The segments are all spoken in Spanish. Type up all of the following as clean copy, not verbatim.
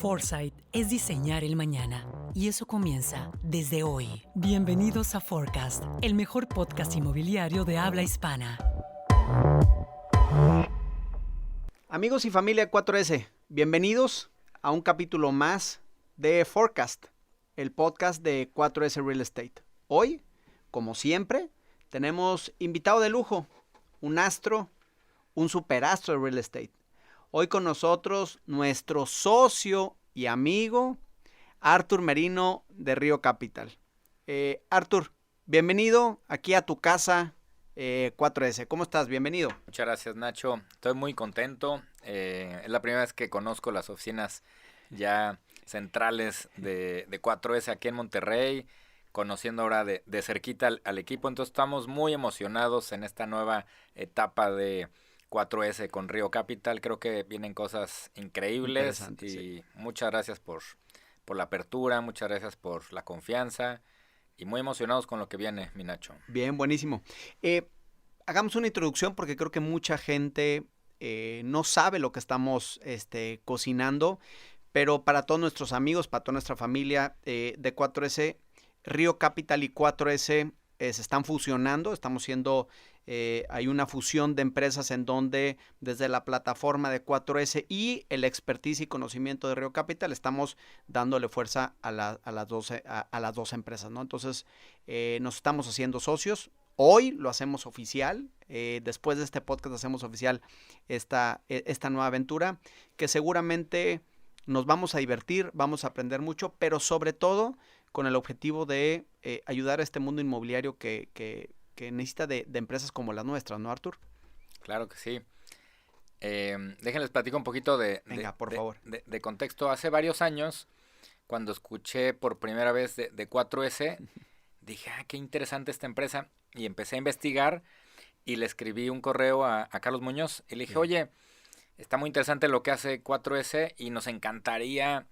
Foresight es diseñar el mañana y eso comienza desde hoy. Bienvenidos a Forecast, el mejor podcast inmobiliario de habla hispana. Amigos y familia 4S, bienvenidos a un capítulo más de Forecast, el podcast de 4S Real Estate. Hoy, como siempre, tenemos invitado de lujo, un astro, un superastro de real estate. Hoy con nosotros nuestro socio y amigo, Artur Merino de Río Capital. Artur, bienvenido aquí a tu casa 4S. ¿Cómo estás? Bienvenido. Muchas gracias, Nacho. Estoy muy contento. Es la primera vez que conozco las oficinas ya centrales de 4S aquí en Monterrey, conociendo ahora de cerquita al equipo. Entonces estamos muy emocionados en esta nueva etapa de 4S con Río Capital. Creo que vienen cosas increíbles y sí. Muchas gracias por la apertura, muchas gracias por la confianza y muy emocionados con lo que viene, mi Nacho. Bien, buenísimo. Hagamos una introducción porque creo que mucha gente no sabe lo que estamos cocinando, pero para todos nuestros amigos, para toda nuestra familia de 4S, Río Capital y 4S se están fusionando, hay una fusión de empresas en donde desde la plataforma de 4S y el expertise y conocimiento de Río Capital estamos dándole fuerza a las dos empresas, ¿no? Entonces nos estamos haciendo socios. Hoy lo hacemos oficial, después de este podcast hacemos oficial esta nueva aventura que seguramente nos vamos a divertir, vamos a aprender mucho, pero sobre todo con el objetivo de ayudar a este mundo inmobiliario que necesita de empresas como las nuestras, ¿no, Artur? Claro que sí. Déjenles platico un poquito por favor. De contexto. Hace varios años, cuando escuché por primera vez de 4S, dije, qué interesante esta empresa, y empecé a investigar y le escribí un correo a Carlos Muñoz y le dije, oye, está muy interesante lo que hace 4S y nos encantaría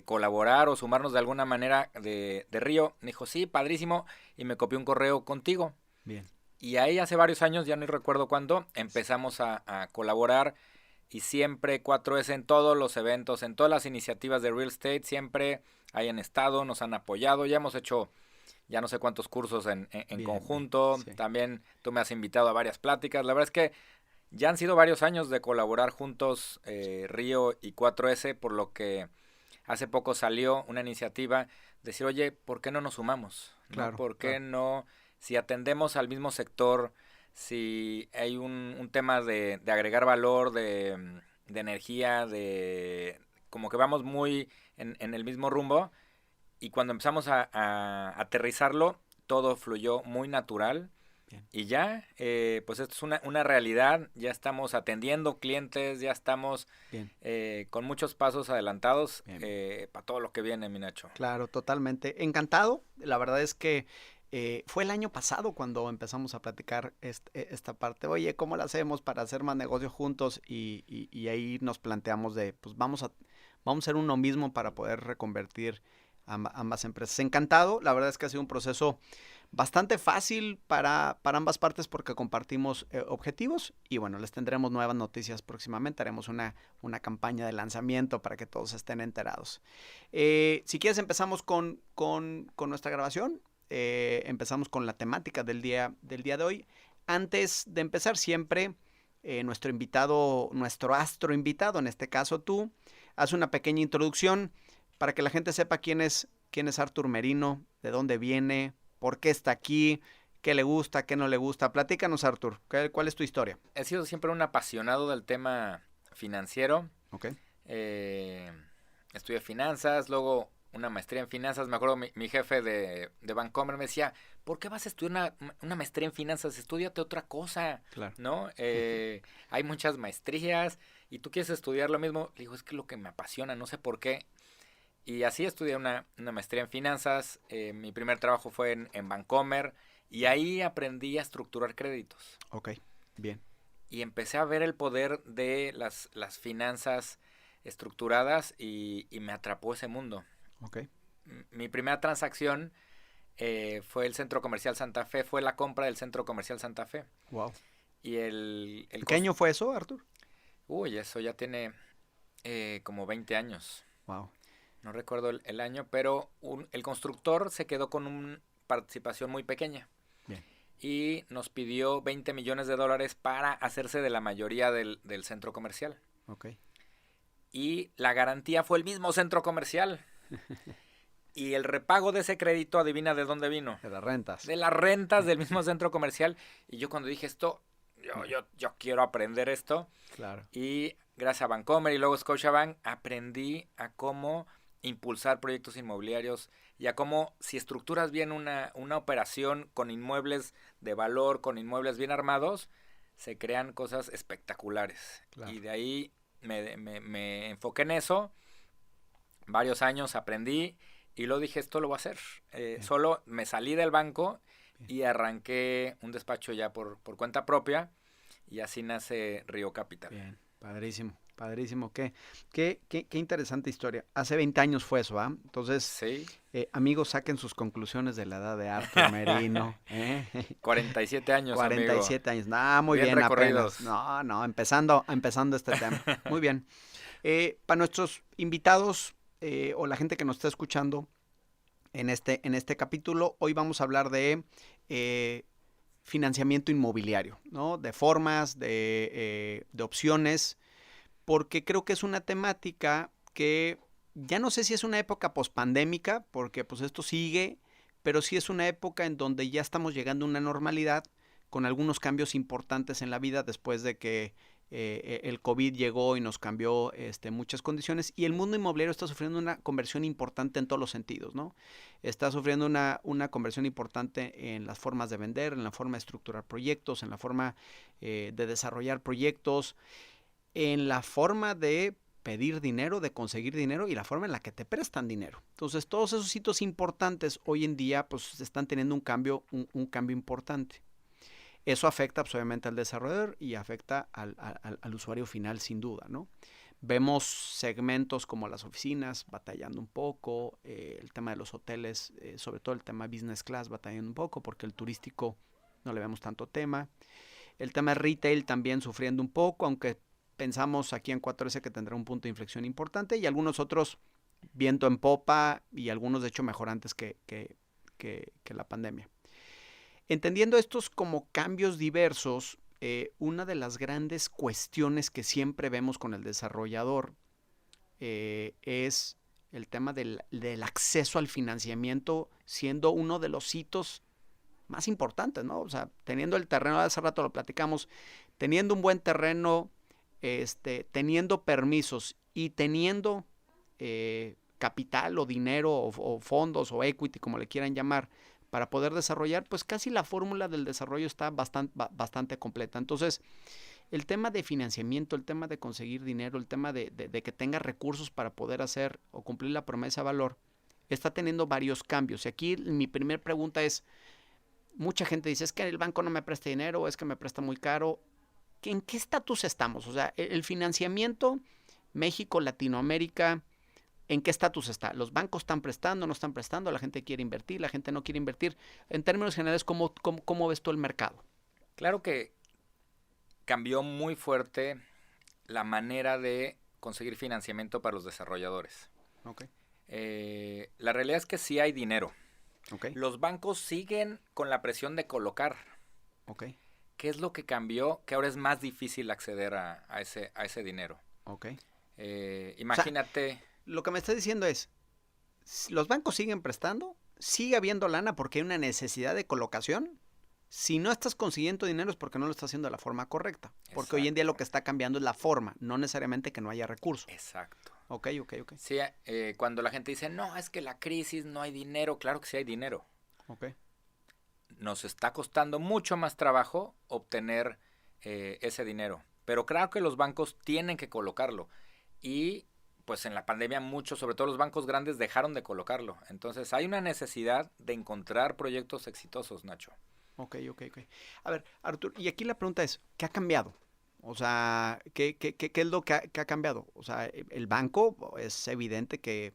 colaborar o sumarnos de alguna manera de Río. Me dijo, sí, padrísimo, y me copió un correo contigo. Bien. Y ahí hace varios años, ya no recuerdo cuándo, empezamos a colaborar, y siempre 4S en todos los eventos, en todas las iniciativas de real estate, siempre hayan estado, nos han apoyado, ya hemos hecho ya no sé cuántos cursos en bien, conjunto, sí. También tú me has invitado a varias pláticas. La verdad es que ya han sido varios años de colaborar juntos Río y 4S, por lo que hace poco salió una iniciativa, decir, oye, ¿por qué no nos sumamos? Claro, ¿No? ¿Por qué no? Si atendemos al mismo sector, si hay un tema de agregar valor, de energía, como que vamos muy en el mismo rumbo, y cuando empezamos a aterrizarlo, todo fluyó muy natural. Bien. Y ya, pues esto es una realidad, ya estamos atendiendo clientes, ya estamos con muchos pasos adelantados para todo lo que viene, mi Nacho. Claro, totalmente. Encantado. La verdad es que fue el año pasado cuando empezamos a platicar esta parte. Oye, ¿cómo lo hacemos para hacer más negocios juntos? Y ahí nos planteamos pues vamos a ser uno mismo para poder reconvertir ambas empresas. Encantado. La verdad es que ha sido un proceso bastante fácil para ambas partes porque compartimos objetivos y bueno, les tendremos nuevas noticias próximamente. Haremos una campaña de lanzamiento para que todos estén enterados. Si quieres empezamos con nuestra grabación. Empezamos con la temática del día de hoy. Antes de empezar siempre nuestro astro invitado, en este caso tú, haz una pequeña introducción para que la gente sepa quién es Artur Merino, de dónde viene, por qué está aquí, qué le gusta, qué no le gusta. Platícanos, Artur, ¿cuál es tu historia? He sido siempre un apasionado del tema financiero. Okay. Estudié finanzas, luego una maestría en finanzas. Me acuerdo mi jefe de Bancomer me decía, ¿por qué vas a estudiar una maestría en finanzas? Estúdiate otra cosa, claro. ¿no? Hay muchas maestrías y tú quieres estudiar lo mismo. Le digo, es que lo que me apasiona, no sé por qué. Y así estudié una maestría en finanzas. Mi primer trabajo fue en Bancomer y ahí aprendí a estructurar créditos. Ok, bien. Y empecé a ver el poder de las finanzas estructuradas y me atrapó ese mundo. Ok. Mi primera transacción fue el Centro Comercial Santa Fe, fue la compra del Centro Comercial Santa Fe. Wow. Y ¿Qué año fue eso, Artur? Uy, eso ya tiene como 20 años. Wow. No recuerdo el año, pero el constructor se quedó con una participación muy pequeña. Bien. Y nos pidió $20 millones para hacerse de la mayoría del centro comercial. Ok. Y la garantía fue el mismo centro comercial. Y el repago de ese crédito, adivina de dónde vino. De las rentas. De las rentas del mismo centro comercial. Y yo cuando dije esto, yo quiero aprender esto. Claro. Y gracias a Bancomer y luego Scotiabank aprendí a cómo impulsar proyectos inmobiliarios y a cómo, si estructuras bien una operación con inmuebles de valor, con inmuebles bien armados, se crean cosas espectaculares. Claro. Y de ahí me enfoqué en eso. Varios años aprendí y luego dije, esto lo voy a hacer. Solo me salí del banco y arranqué un despacho ya por cuenta propia y así nace Río Capital. Bien, padrísimo. Padrísimo, qué interesante historia. Hace 20 años fue eso, ¿ah? Entonces, sí. Amigos, saquen sus conclusiones de la edad de Arthur Merino. 47 años, 47 amigo. Años, muy bien recorridos. apenas. No, empezando este tema. Muy bien. Para nuestros invitados o la gente que nos está escuchando en este capítulo, hoy vamos a hablar de financiamiento inmobiliario, ¿no? De formas, de opciones, porque creo que es una temática que ya no sé si es una época pospandémica, porque pues esto sigue, pero sí es una época en donde ya estamos llegando a una normalidad con algunos cambios importantes en la vida después de que el COVID llegó y nos cambió muchas condiciones, y el mundo inmobiliario está sufriendo una conversión importante en todos los sentidos, ¿no? Está sufriendo una conversión importante en las formas de vender, en la forma de estructurar proyectos, en la forma de desarrollar proyectos, en la forma de pedir dinero, de conseguir dinero y la forma en la que te prestan dinero. Entonces, todos esos hitos importantes hoy en día pues están teniendo un cambio importante. Eso afecta pues, obviamente al desarrollador y afecta al usuario final sin duda, ¿no? Vemos segmentos como las oficinas batallando un poco, el tema de los hoteles, sobre todo el tema business class batallando un poco porque el turístico no le vemos tanto tema. El tema de retail también sufriendo un poco, aunque pensamos aquí en 4S que tendrá un punto de inflexión importante y algunos otros viento en popa y algunos de hecho mejorantes que la pandemia. Entendiendo estos como cambios diversos, una de las grandes cuestiones que siempre vemos con el desarrollador es el tema del acceso al financiamiento siendo uno de los hitos más importantes, ¿no? O sea, teniendo el terreno, hace rato lo platicamos, teniendo un buen terreno, teniendo permisos y teniendo capital o dinero o fondos o equity, como le quieran llamar, para poder desarrollar, pues casi la fórmula del desarrollo está bastante completa. Entonces, el tema de financiamiento, el tema de conseguir dinero, el tema de que tenga recursos para poder hacer o cumplir la promesa de valor, está teniendo varios cambios. Y aquí mi primera pregunta es, mucha gente dice, es que el banco no me presta dinero, es que me presta muy caro. ¿En qué estatus estamos? O sea, el financiamiento, México, Latinoamérica, ¿en qué estatus está? ¿Los bancos están prestando, no están prestando? ¿La gente quiere invertir, la gente no quiere invertir? En términos generales, ¿cómo ves tú el mercado? Claro que cambió muy fuerte la manera de conseguir financiamiento para los desarrolladores. Okay. La realidad es que sí hay dinero. Okay. Los bancos siguen con la presión de colocar. Okay. ¿Qué es lo que cambió? Que ahora es más difícil acceder a ese dinero. Okay. Imagínate. O sea, lo que me estás diciendo es, los bancos siguen prestando, sigue habiendo lana porque hay una necesidad de colocación. Si no estás consiguiendo dinero es porque no lo estás haciendo de la forma correcta. Porque Exacto. Hoy en día lo que está cambiando es la forma, no necesariamente que no haya recursos. Exacto. Ok. Sí, cuando la gente dice, no, es que la crisis, no hay dinero. Claro que sí hay dinero. Ok. Nos está costando mucho más trabajo obtener ese dinero. Pero claro que los bancos tienen que colocarlo. Y pues en la pandemia muchos, sobre todo los bancos grandes, dejaron de colocarlo. Entonces hay una necesidad de encontrar proyectos exitosos, Nacho. Ok. A ver, Artur, y aquí la pregunta es, ¿qué ha cambiado? O sea, ¿qué es lo que ha cambiado? O sea, el banco es evidente que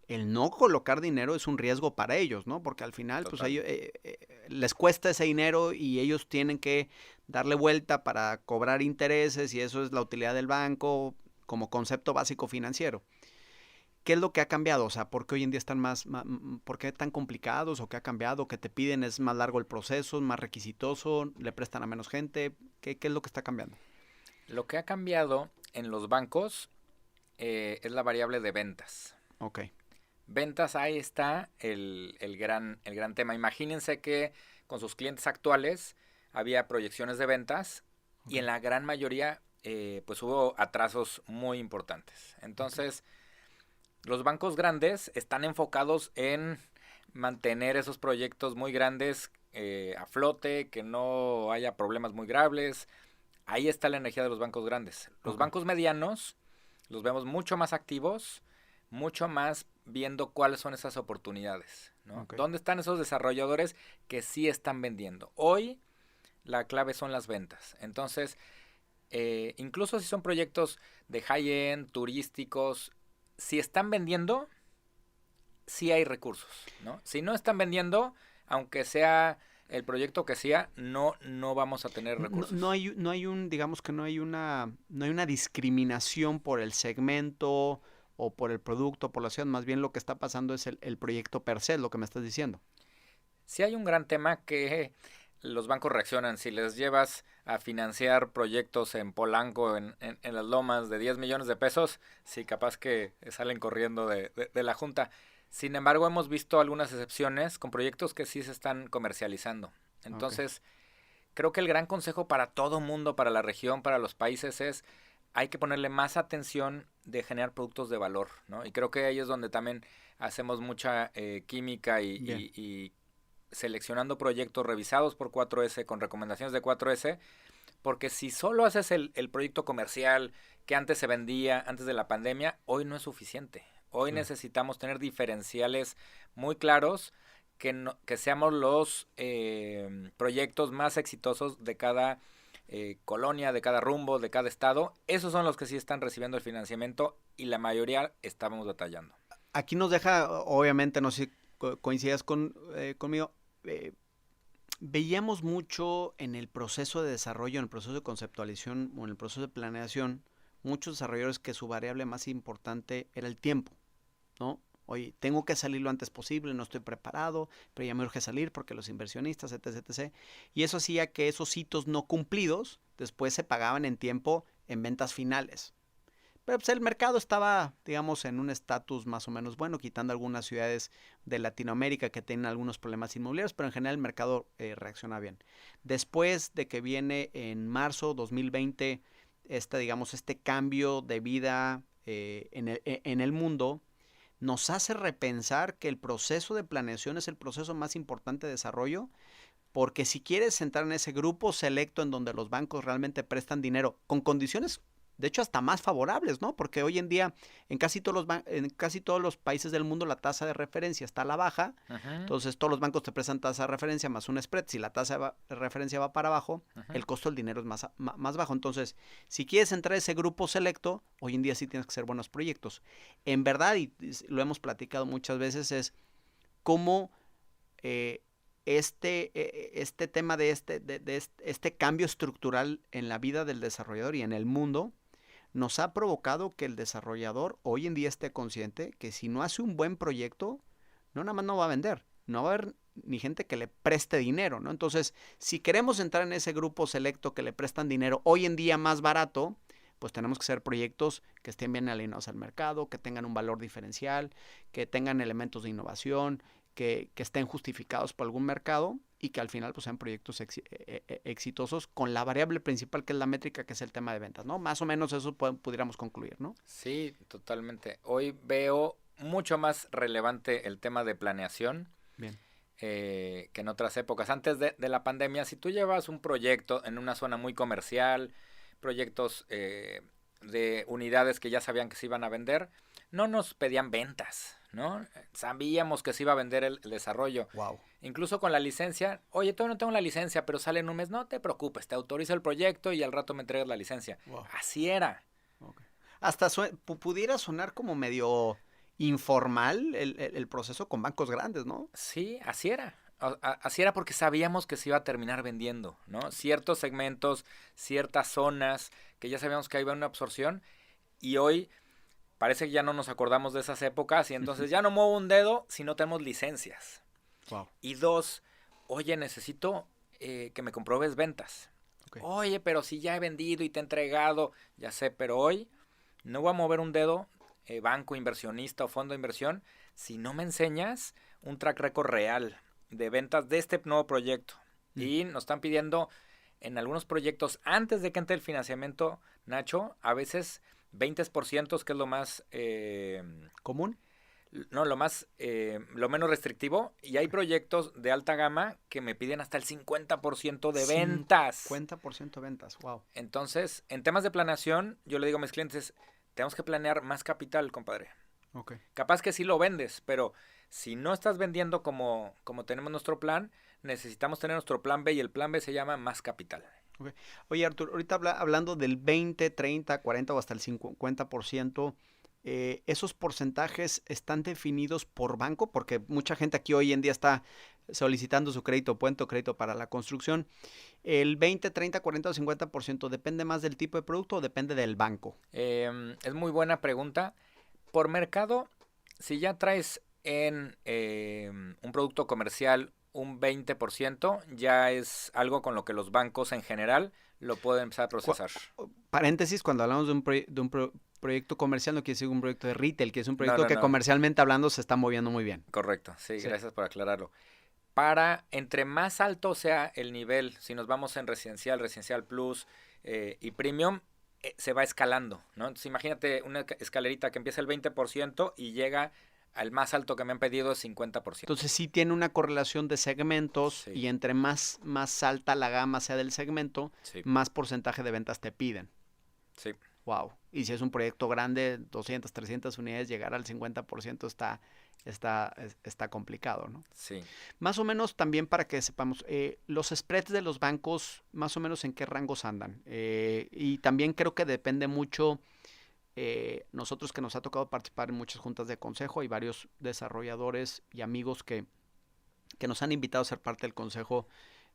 el no colocar dinero es un riesgo para ellos, ¿no? Porque al final, Total. pues ellos, les cuesta ese dinero y ellos tienen que darle vuelta para cobrar intereses y eso es la utilidad del banco como concepto básico financiero. ¿qué es lo que ha cambiado? O sea, ¿por qué hoy en día están por qué tan complicados o qué ha cambiado? ¿Qué te piden? ¿Es más largo el proceso? ¿Es más requisitoso? ¿Le prestan a menos gente? ¿Qué es lo que está cambiando? Lo que ha cambiado en los bancos es la variable de ventas. Ok. Ventas, ahí está el gran tema. Imagínense que con sus clientes actuales había proyecciones de ventas y en la gran mayoría pues hubo atrasos muy importantes. Entonces, los bancos grandes están enfocados en mantener esos proyectos muy grandes a flote, que no haya problemas muy graves. Ahí está la energía de los bancos grandes. Los bancos medianos los vemos mucho más activos, mucho más viendo cuáles son esas oportunidades, ¿no? ¿Dónde están esos desarrolladores que sí están vendiendo? Hoy la clave son las ventas. Entonces, incluso si son proyectos de high-end, turísticos, si están vendiendo, sí hay recursos, ¿no? Si no están vendiendo, aunque sea el proyecto que sea, no vamos a tener recursos. No hay digamos que no hay una discriminación por el segmento o por el producto, por la ciudad. Más bien lo que está pasando es el proyecto per se, lo que me estás diciendo. Sí hay un gran tema que los bancos reaccionan. Si les llevas a financiar proyectos en Polanco, en las Lomas, de 10 millones de pesos, sí, capaz que salen corriendo de la junta. Sin embargo, hemos visto algunas excepciones con proyectos que sí se están comercializando. Entonces, creo que el gran consejo para todo mundo, para la región, para los países es hay que ponerle más atención de generar productos de valor, ¿no? Y creo que ahí es donde también hacemos mucha química y seleccionando proyectos revisados por 4S, con recomendaciones de 4S, porque si solo haces el proyecto comercial que antes se vendía, antes de la pandemia, hoy no es suficiente. Hoy necesitamos tener diferenciales muy claros, que seamos los proyectos más exitosos de cada colonia, de cada rumbo, de cada estado. Esos son los que sí están recibiendo el financiamiento y la mayoría estamos batallando. Aquí nos deja, obviamente, no sé si coincidas conmigo, veíamos mucho en el proceso de desarrollo, en el proceso de conceptualización o en el proceso de planeación, muchos desarrolladores que su variable más importante era el tiempo, ¿no? Oye, tengo que salir lo antes posible, no estoy preparado, pero ya me urge salir porque los inversionistas, etc. Y eso hacía que esos hitos no cumplidos después se pagaban en tiempo en ventas finales. Pero pues el mercado estaba, digamos, en un estatus más o menos bueno, quitando algunas ciudades de Latinoamérica que tienen algunos problemas inmobiliarios, pero en general el mercado reacciona bien. Después de que viene en marzo 2020 este cambio de vida en el mundo, nos hace repensar que el proceso de planeación es el proceso más importante de desarrollo, porque si quieres entrar en ese grupo selecto en donde los bancos realmente prestan dinero con condiciones, de hecho hasta más favorables, ¿no? Porque hoy en día en casi todos los países del mundo la tasa de referencia está a la baja. Entonces todos los bancos te prestan tasa de referencia más un spread. Si la tasa de referencia va para abajo, el costo del dinero es más bajo. Entonces, si quieres entrar a ese grupo selecto, hoy en día sí tienes que hacer buenos proyectos. En verdad, y lo hemos platicado muchas veces, es cómo este tema de este cambio estructural en la vida del desarrollador y en el mundo nos ha provocado que el desarrollador hoy en día esté consciente que si no hace un buen proyecto, no nada más no va a vender, no va a haber ni gente que le preste dinero, ¿no? Entonces, si queremos entrar en ese grupo selecto que le prestan dinero hoy en día más barato, pues tenemos que hacer proyectos que estén bien alineados al mercado, que tengan un valor diferencial, que tengan elementos de innovación, que estén justificados por algún mercado y que al final pues sean proyectos exitosos con la variable principal que es la métrica, que es el tema de ventas, ¿no? Más o menos eso pudiéramos concluir, ¿no? Sí, totalmente. Hoy veo mucho más relevante el tema de planeación. Bien. Que en otras épocas. Antes de la pandemia, si tú llevas un proyecto en una zona muy comercial, proyectos de unidades que ya sabían que se iban a vender, no nos pedían ventas, ¿no? Sabíamos que se iba a vender el desarrollo. Wow. Incluso con la licencia, oye, todavía no tengo la licencia, pero sale en un mes, no te preocupes, te autorizo el proyecto y al rato me entregas la licencia. Wow. Así era. Okay. Hasta pudiera sonar como medio informal el proceso con bancos grandes, ¿no? Sí, así era. Así era porque sabíamos que se iba a terminar vendiendo, ¿no? Ciertos segmentos, ciertas zonas, que ya sabíamos que iba una absorción, y hoy parece que ya no nos acordamos de esas épocas y entonces ya no muevo un dedo si no tenemos licencias. Wow. Y 2, oye, necesito que me compruebes ventas. Okay. Oye, pero si ya he vendido y te he entregado, ya sé, pero hoy no voy a mover un dedo, banco, inversionista o fondo de inversión, si no me enseñas un track record real de ventas de este nuevo proyecto. Y nos están pidiendo en algunos proyectos, antes de que entre el financiamiento, Nacho, a veces 20%, que es lo más... ¿Común? No, lo menos restrictivo. Y hay proyectos de alta gama que me piden hasta el 50% de ventas. 50% de ventas, wow. Entonces, en temas de planeación, yo le digo a mis clientes, tenemos que planear más capital, compadre. Okay. Capaz que sí lo vendes, pero si no estás vendiendo como tenemos nuestro plan, necesitamos tener nuestro plan B y el plan B se llama más capital. Okay. Oye, Arturo, ahorita hablando del 20, 30, 40 o hasta el 50%, ¿esos porcentajes están definidos por banco? Porque mucha gente aquí hoy en día está solicitando su crédito puente o crédito para la construcción. ¿El 20, 30, 40 o 50% depende más del tipo de producto o depende del banco? Es muy buena pregunta. Por mercado, si ya traes en un producto comercial un 20%, ya es algo con lo que los bancos en general lo pueden empezar a procesar. Paréntesis, cuando hablamos de un proyecto comercial, no quiere decir un proyecto de retail, que es un proyecto que no. comercialmente hablando se está moviendo muy bien. Correcto, sí, gracias por aclararlo. Para, entre más alto sea el nivel, si nos vamos en residencial plus y premium, se va escalando, ¿no? Entonces imagínate una escalerita que empieza el 20% y llega al más alto que me han pedido es 50%. Entonces sí tiene una correlación de segmentos, Sí. y entre más alta la gama sea del segmento, Sí. más porcentaje de ventas te piden. Sí. Wow. Y si es un proyecto grande, 200, 300 unidades, llegar al 50% está complicado, ¿no? Sí. Más o menos también para que sepamos, los spreads de los bancos, más o menos en qué rangos andan. Y también creo que depende mucho, nosotros que nos ha tocado participar en muchas juntas de consejo, hay varios desarrolladores y amigos que nos han invitado a ser parte del consejo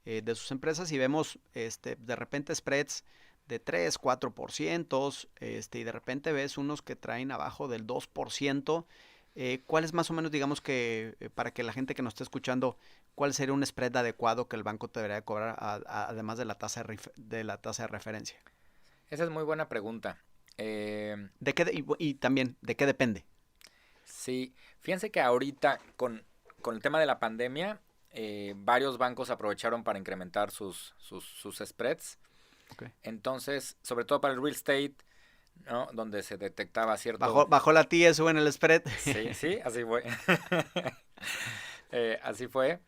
de sus empresas y vemos de repente spreads de 3, 4%, y de repente ves unos que traen abajo del 2%. ¿Cuál es más o menos, digamos que, para que la gente que nos esté escuchando, cuál sería un spread adecuado que el banco te debería cobrar, además de la tasa de referencia? Esa es muy buena pregunta. ¿De qué, y también, ¿de qué depende? Sí, fíjense que ahorita con el tema de la pandemia, varios bancos aprovecharon para incrementar sus spreads. Okay. Entonces, sobre todo para el real estate, ¿no? Donde se detectaba cierto... Bajó la tía, suben el spread. Sí, así fue. Así fue.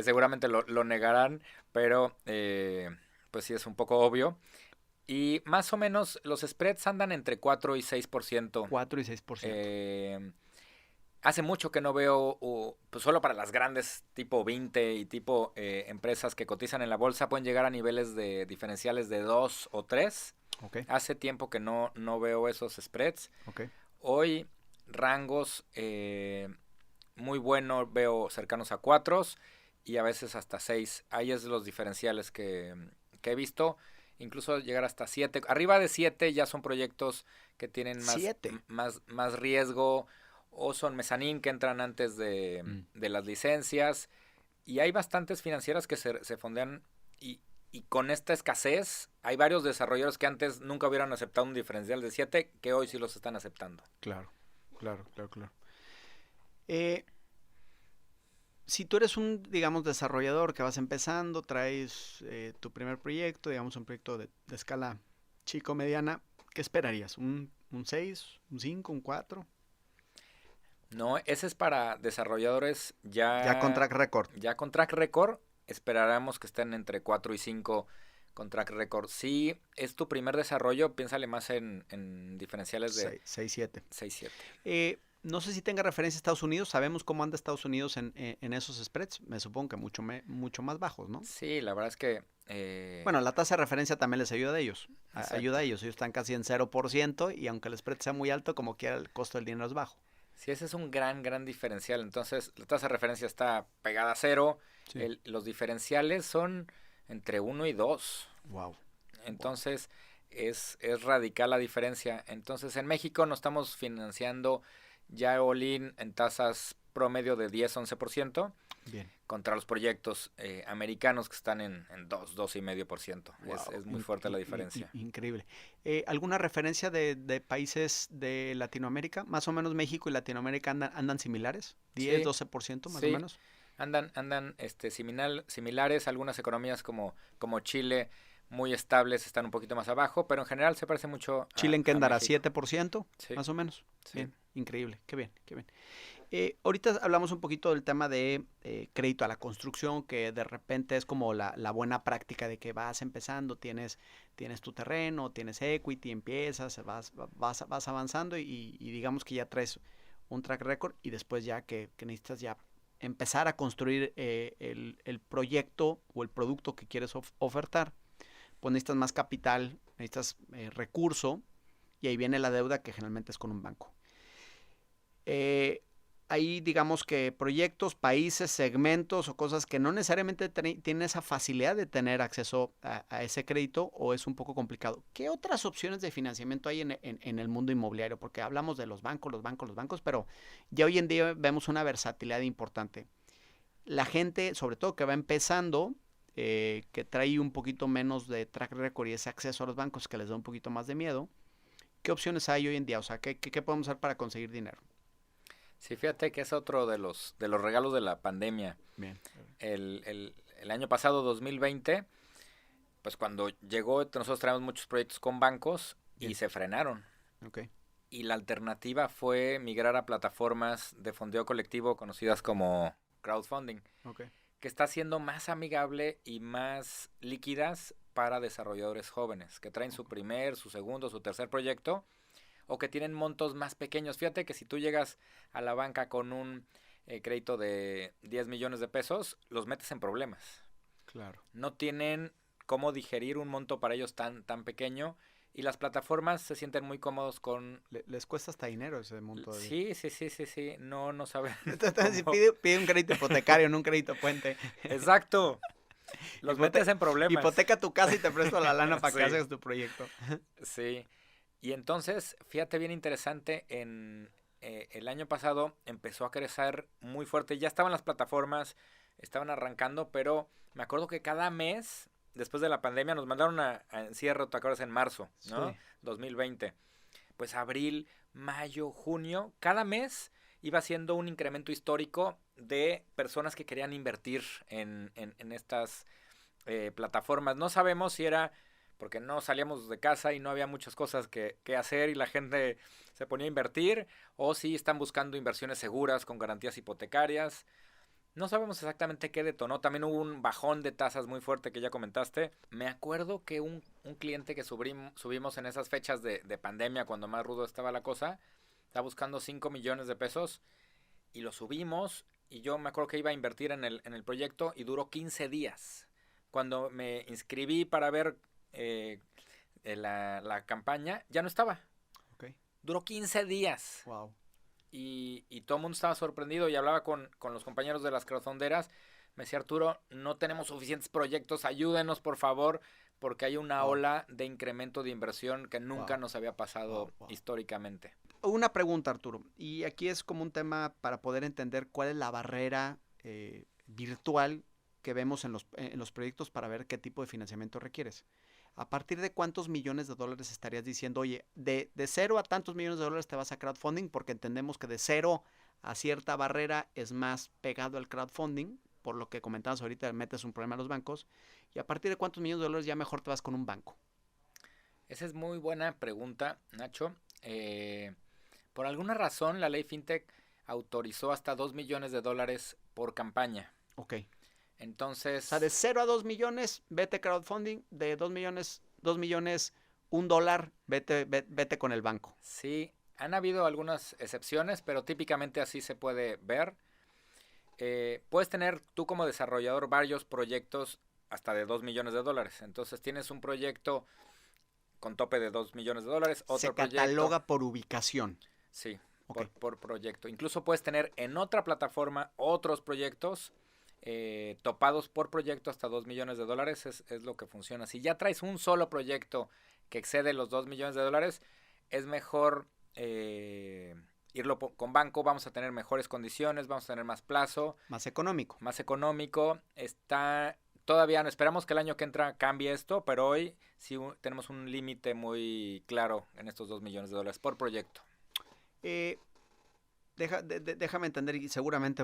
Seguramente lo negarán, pero pues sí es un poco obvio. Y más o menos los spreads andan entre 4 y 6%. 4 y 6%. Hace mucho que no veo, pues solo para las grandes tipo 20 y tipo empresas que cotizan en la bolsa pueden llegar a niveles de diferenciales de 2 o 3. Okay. Hace tiempo que no veo esos spreads. Okay. Hoy rangos muy buenos veo cercanos a 4 y a veces hasta 6. Ahí es los diferenciales que he visto. Incluso llegar hasta 7. Arriba de 7 ya son proyectos que tienen más riesgo o son mezanín que entran antes de las licencias. Y hay bastantes financieras que se fondean y con esta escasez hay varios desarrolladores que antes nunca hubieran aceptado un diferencial de 7 que hoy sí los están aceptando. Claro. Si tú eres un, digamos, desarrollador que vas empezando, traes tu primer proyecto, digamos un proyecto de escala chico-mediana, ¿qué esperarías? ¿Un 6, un 5, un 4? No, ese es para desarrolladores ya con track record. Ya con track record, esperaremos que estén entre 4 y 5 con track record. Si es tu primer desarrollo, piénsale más en diferenciales de 6-7. 6-7. No sé si tenga referencia a Estados Unidos. ¿Sabemos cómo anda Estados Unidos en esos spreads? Me supongo que mucho más bajos, ¿no? Sí, la verdad es que... Bueno, la tasa de referencia también les ayuda a ellos. Exacto. Ayuda a ellos. Ellos están casi en 0% y aunque el spread sea muy alto, como quiera el costo del dinero es bajo. Sí, ese es un gran diferencial. Entonces, la tasa de referencia está pegada a 0. Sí. Los diferenciales son entre 1 y 2. Wow. Entonces, es radical la diferencia. Entonces, en México nos estamos financiando ya all-in en tasas promedio de 10-11%. Bien. Contra los proyectos americanos que están en 2-2,5%. Wow. Es muy fuerte la diferencia. Increíble. ¿Alguna referencia de países de Latinoamérica? Más o menos México y Latinoamérica andan similares, 10, Sí, 12% más sí. o menos. Andan similares. Algunas economías como Chile, muy estables, están un poquito más abajo, pero en general se parece mucho a ¿Chile en qué andará? México. ¿7%? Sí. Más o menos. Sí. Bien, increíble, qué bien, qué bien. Ahorita hablamos un poquito del tema de crédito a la construcción, que de repente es como la buena práctica de que vas empezando, tienes tu terreno, tienes equity, empiezas, vas avanzando y digamos que ya traes un track record y después ya que necesitas ya empezar a construir el proyecto o el producto que quieres ofertar, pues necesitas más capital, necesitas recurso y ahí viene la deuda que generalmente es con un banco. Ahí digamos que proyectos, países, segmentos o cosas que no necesariamente tienen esa facilidad de tener acceso a ese crédito o es un poco complicado. ¿Qué otras opciones de financiamiento hay en el mundo inmobiliario? Porque hablamos de los bancos, pero ya hoy en día vemos una versatilidad importante. La gente, sobre todo que va empezando, que trae un poquito menos de track record y ese acceso a los bancos que les da un poquito más de miedo, ¿qué opciones hay hoy en día? O sea, ¿qué podemos hacer para conseguir dinero? Sí, fíjate que es otro de los regalos de la pandemia. Bien. El año pasado, 2020, pues cuando llegó, nosotros traemos muchos proyectos con bancos y se frenaron. Okay. Y la alternativa fue migrar a plataformas de fondeo colectivo conocidas como crowdfunding, Okay. que está siendo más amigable y más líquidas para desarrolladores jóvenes, que traen su primer, su segundo, su tercer proyecto, o que tienen montos más pequeños. Fíjate que si tú llegas a la banca con un crédito de 10 millones de pesos, los metes en problemas. Claro. No tienen cómo digerir un monto para ellos tan pequeño y las plataformas se sienten muy cómodos con... Les cuesta hasta dinero ese monto. Sí. No saben. Si pide un crédito hipotecario, no un crédito puente. Exacto. Los metes en problemas. Hipoteca tu casa y te presto la lana para Sí. que hagas tu proyecto. Sí. Y entonces, fíjate bien interesante, el año pasado empezó a crecer muy fuerte. Ya estaban las plataformas, estaban arrancando, pero me acuerdo que cada mes, después de la pandemia, nos mandaron a encierro, ¿te acuerdas? En marzo, ¿no? Sí. 2020. Pues abril, mayo, junio, cada mes iba siendo un incremento histórico de personas que querían invertir en estas plataformas. No sabemos si era porque no salíamos de casa y no había muchas cosas que hacer y la gente se ponía a invertir, o si están buscando inversiones seguras con garantías hipotecarias. No sabemos exactamente qué detonó. También hubo un bajón de tasas muy fuerte que ya comentaste. Me acuerdo que un cliente que subimos en esas fechas de pandemia, cuando más rudo estaba la cosa, estaba buscando 5 millones de pesos y lo subimos y yo me acuerdo que iba a invertir en el proyecto y duró 15 días. Cuando me inscribí para ver la campaña, ya no estaba. Okay. Duró 15 días. Wow. Y todo el mundo estaba sorprendido y hablaba con los compañeros de las crowdfunderas. Me decía, Arturo, no tenemos suficientes proyectos, ayúdenos por favor, porque hay una ola de incremento de inversión que nunca nos había pasado históricamente. Una pregunta, Arturo, y aquí es como un tema para poder entender cuál es la barrera virtual que vemos en los proyectos para ver qué tipo de financiamiento requieres. ¿A partir de cuántos millones de dólares estarías diciendo, oye, de 0 a tantos millones de dólares te vas a crowdfunding? Porque entendemos que de 0 a cierta barrera es más pegado al crowdfunding, por lo que comentabas ahorita, metes un problema a los bancos. ¿Y a partir de cuántos millones de dólares ya mejor te vas con un banco? Esa es muy buena pregunta, Nacho. Por alguna razón, la ley FinTech autorizó hasta 2 millones de dólares por campaña. Ok. Entonces... O sea, de 0 a 2 millones, vete crowdfunding. De 2 millones, $1, vete con el banco. Sí, han habido algunas excepciones, pero típicamente así se puede ver. Puedes tener tú como desarrollador varios proyectos hasta de 2 millones de dólares. Entonces tienes un proyecto con tope de 2 millones de dólares. Se cataloga por ubicación. Sí, okay. por proyecto. Incluso puedes tener en otra plataforma otros proyectos topados por proyecto hasta 2 millones de dólares. Es lo que funciona. Si ya traes un solo proyecto que excede los $2 millones, es mejor irlo con banco, vamos a tener mejores condiciones, vamos a tener más plazo. Más económico. Más económico, todavía no esperamos que el año que entra cambie esto, pero hoy sí tenemos un límite muy claro en estos $2 millones por proyecto. Déjame entender, y seguramente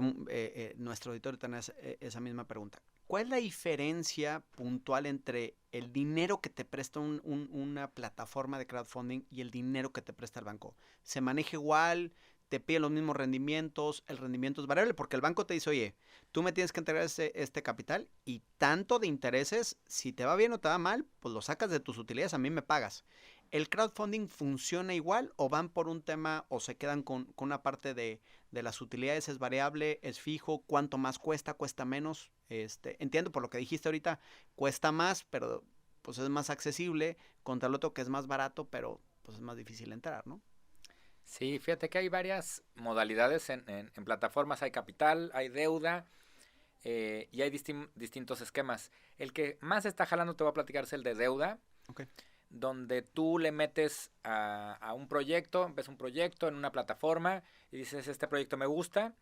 nuestro auditorio tiene esa misma pregunta. ¿Cuál es la diferencia puntual entre el dinero que te presta una plataforma de crowdfunding y el dinero que te presta el banco? ¿Se maneja igual? ¿Te pide los mismos rendimientos? ¿El rendimiento es variable? Porque el banco te dice, oye, tú me tienes que entregar este capital y tanto de intereses, si te va bien o te va mal, pues lo sacas de tus utilidades, a mí me pagas. ¿El crowdfunding funciona igual o van por un tema o se quedan con una parte de las utilidades? ¿Es variable? ¿Es fijo? ¿Cuánto más cuesta? ¿Cuesta menos? Entiendo por lo que dijiste ahorita, cuesta más, pero pues es más accesible contra el otro que es más barato, pero pues es más difícil entrar, ¿no? Sí, fíjate que hay varias modalidades en plataformas, hay capital, hay deuda y hay distintos esquemas. El que más está jalando, te voy a platicar, es el de deuda. Okay. Donde tú le metes a un proyecto, ves un proyecto en una plataforma y dices, este proyecto me gusta.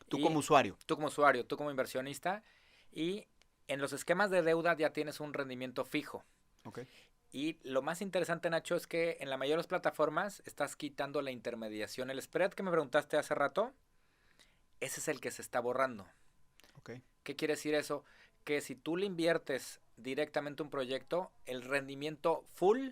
Tú como usuario. Tú como usuario, tú como inversionista. Y en los esquemas de deuda ya tienes un rendimiento fijo. Okay. Y lo más interesante, Nacho, es que en la mayoría de las plataformas estás quitando la intermediación. El spread que me preguntaste hace rato, ese es el que se está borrando. Okay. ¿Qué quiere decir eso? Que si tú le inviertes directamente un proyecto, el rendimiento full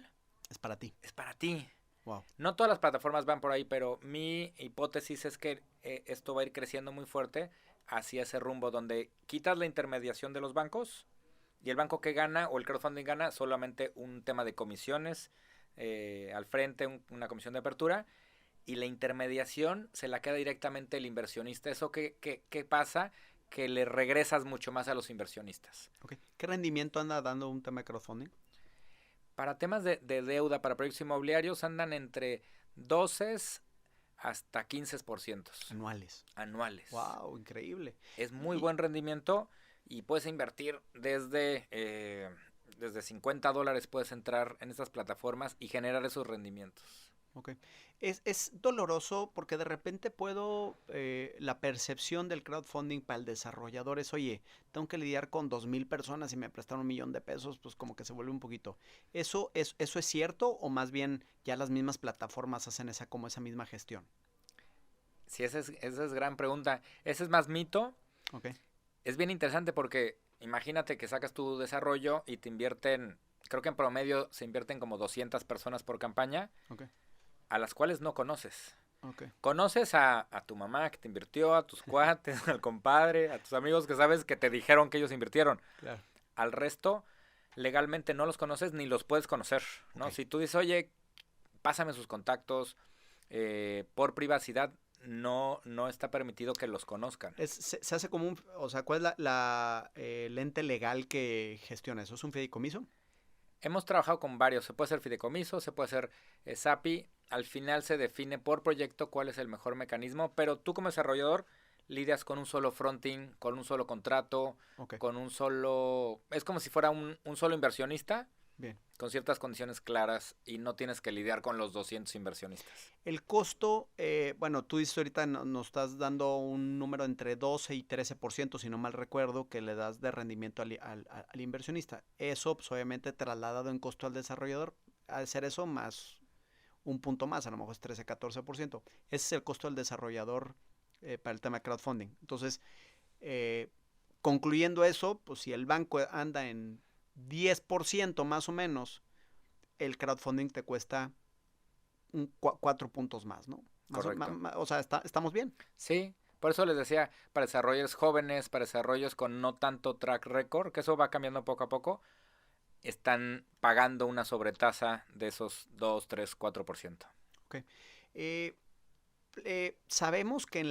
es para ti. Es para ti. Wow. No todas las plataformas van por ahí, pero mi hipótesis es que esto va a ir creciendo muy fuerte hacia ese rumbo donde quitas la intermediación de los bancos y el banco que gana o el crowdfunding gana solamente un tema de comisiones al frente, una comisión de apertura, y la intermediación se la queda directamente el inversionista. ¿Eso qué pasa? Que le regresas mucho más a los inversionistas. Okay. ¿Qué rendimiento anda dando un tema de crowdfunding? Para temas de deuda, para proyectos inmobiliarios, andan entre 12 hasta 15%. Anuales. ¡Wow! Increíble. Es muy buen rendimiento y puedes invertir desde $50 puedes entrar en estas plataformas y generar esos rendimientos. Okay. Es doloroso porque de repente la percepción del crowdfunding para el desarrollador es, oye, tengo que lidiar con 2,000 personas y me prestaron $1 millón, pues como que se vuelve un poquito. ¿Eso es cierto o más bien ya las mismas plataformas hacen esa misma gestión? Sí, esa es gran pregunta. Ese es más mito. Okay. Es bien interesante porque imagínate que sacas tu desarrollo y te invierten, creo que en promedio se invierten como 200 personas por campaña. Okay. A las cuales no conoces. Okay. Conoces a tu mamá que te invirtió, a tus cuates, al compadre, a tus amigos que sabes que te dijeron que ellos invirtieron. Claro. Al resto, legalmente no los conoces ni los puedes conocer, ¿no? Okay. Si tú dices, oye, pásame sus contactos, por privacidad, no está permitido que los conozcan. Se hace como ¿cuál es el ente legal que gestiona eso? ¿Es un fideicomiso? Hemos trabajado con varios, se puede hacer fideicomiso, se puede hacer SAPI, al final se define por proyecto cuál es el mejor mecanismo, pero tú como desarrollador lidias con un solo fronting, con un solo contrato, okay. con un solo... Es como si fuera un solo inversionista, bien, con ciertas condiciones claras y no tienes que lidiar con los 200 inversionistas. El costo, tú dices ahorita nos estás dando un número entre 12 y 13%, si no mal recuerdo, que le das de rendimiento al inversionista. Eso, pues obviamente trasladado en costo al desarrollador, al ser eso más un punto más, a lo mejor es 13, 14%. Ese es el costo del desarrollador para el tema de crowdfunding. Entonces, concluyendo eso, pues si el banco anda en 10% más o menos, el crowdfunding te cuesta 4 puntos más, ¿no? Correcto. ¿Estamos bien? Sí, por eso les decía, para desarrolladores jóvenes, para desarrollos con no tanto track record, que eso va cambiando poco a poco, están pagando una sobretasa de esos 2, 3, 4%. Ok. Sabemos que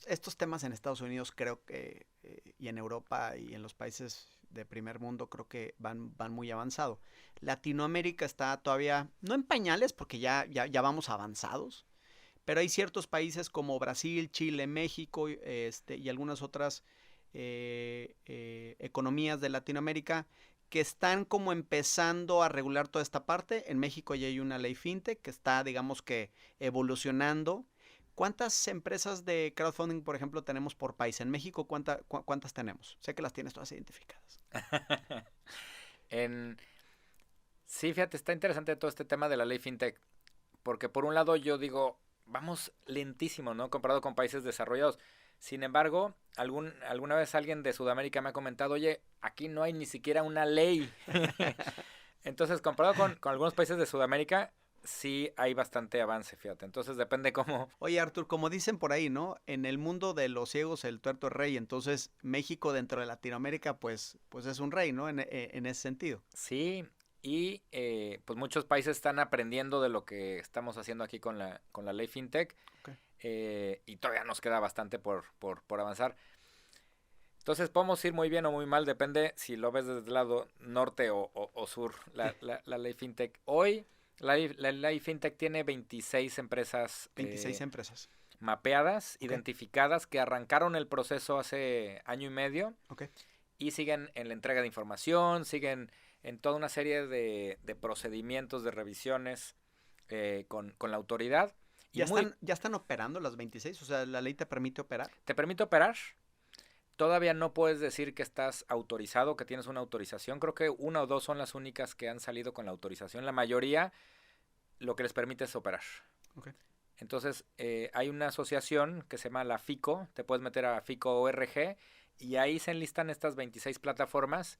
estos temas en Estados Unidos creo que, y en Europa y en los países de primer mundo creo que van muy avanzado. Latinoamérica está todavía, no en pañales porque ya vamos avanzados, pero hay ciertos países como Brasil, Chile, México y algunas otras economías de Latinoamérica que están como empezando a regular toda esta parte. En México ya hay una ley fintech que está, digamos que, evolucionando. ¿Cuántas empresas de crowdfunding, por ejemplo, tenemos por país? En México, ¿cuántas tenemos? Sé que las tienes todas identificadas. Sí, fíjate, está interesante todo este tema de la ley fintech, porque por un lado yo digo, vamos lentísimo, ¿no? Comparado con países desarrollados. Sin embargo, alguna vez alguien de Sudamérica me ha comentado, oye, aquí no hay ni siquiera una ley. Entonces, comparado con algunos países de Sudamérica, sí hay bastante avance, fíjate. Entonces, depende cómo... Oye, Artur, como dicen por ahí, ¿no? En el mundo de los ciegos el tuerto es rey. Entonces, México dentro de Latinoamérica, pues es un rey, ¿no? En ese sentido. Sí, y pues muchos países están aprendiendo de lo que estamos haciendo aquí con la ley fintech. Okay. Y todavía nos queda bastante por avanzar. Entonces podemos ir muy bien o muy mal, depende si lo ves desde el lado norte o sur, la ley fintech. Hoy la ley fintech tiene 26 empresas. 26 empresas. Mapeadas, Okay. identificadas, que arrancaron el proceso hace año y medio. Okay. Y siguen en la entrega de información, siguen en toda una serie de procedimientos, de revisiones con la autoridad. ¿Ya están operando las 26? O sea, ¿la ley te permite operar? Te permite operar. Todavía no puedes decir que estás autorizado, que tienes una autorización. Creo que una o dos son las únicas que han salido con la autorización. La mayoría lo que les permite es operar. Okay. Entonces, hay una asociación que se llama la FICO. Te puedes meter a FICO.org y ahí se enlistan estas 26 plataformas